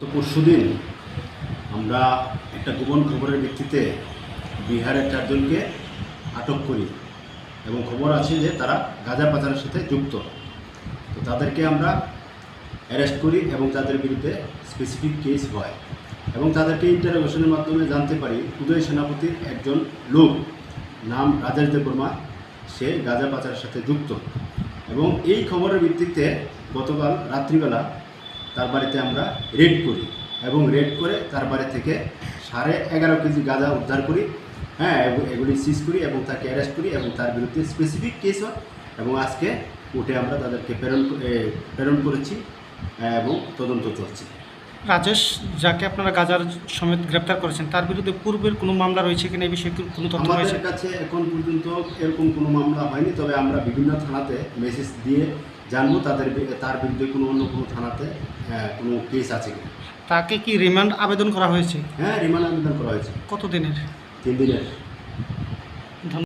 তো পরশুদিন আমরা একটা গোপন খবরের ভিত্তিতে বিহারের 4 জনকে আটক করি এবং খবর আছে যে তারা গাঁজা পাচারের সাথে যুক্ত। তো তাদেরকে আমরা অ্যারেস্ট করি এবং তাদের বিরুদ্ধে স্পেসিফিক কেস হয় এবং তাদেরকে ইন্টারোগেশনের মাধ্যমে জানতে পারি উদয় সেনাপতির একজন লোক নাম রাজেশ দেববর্মা, সে গাঁজা পাচারের সাথে যুক্ত। এবং এই খবরের ভিত্তিতে গতকাল রাত্রিবেলা তার বাড়িতে আমরা রেড করি এবং রেড করে তার বাড়ি থেকে 11.5 কেজি গাঁজা উদ্ধার করি। এগুলি সিজ করি এবং তাকে অ্যারেস্ট করি এবং তার বিরুদ্ধে স্পেসিফিক কেস হয় এবং আজকে কোর্টে আমরা তাদেরকে প্রেরণ করেছি এবং তদন্ত চলছে। রাজেশ, যাকে আপনারা গাজার সমেত গ্রেপ্তার করেছেন, তার বিরুদ্ধে পূর্বের কোনো মামলা রয়েছে কিনা এই বিষয়ে কোনো তথ্য রয়েছে? আমাদের কাছে এখন পর্যন্ত এরকম কোনো মামলা হয়নি, তবে আমরা বিভিন্ন থানাতে মেসেজ দিয়ে জানবো তার বিরুদ্ধে অন্য কোনো থানাতে কোনো কেস আছে কিনা। তাকে কি রিমান্ড আবেদন করা হয়েছে? হ্যাঁ, রিমান্ড আবেদন করা হয়েছে। কত দিনের? 3 দিনের।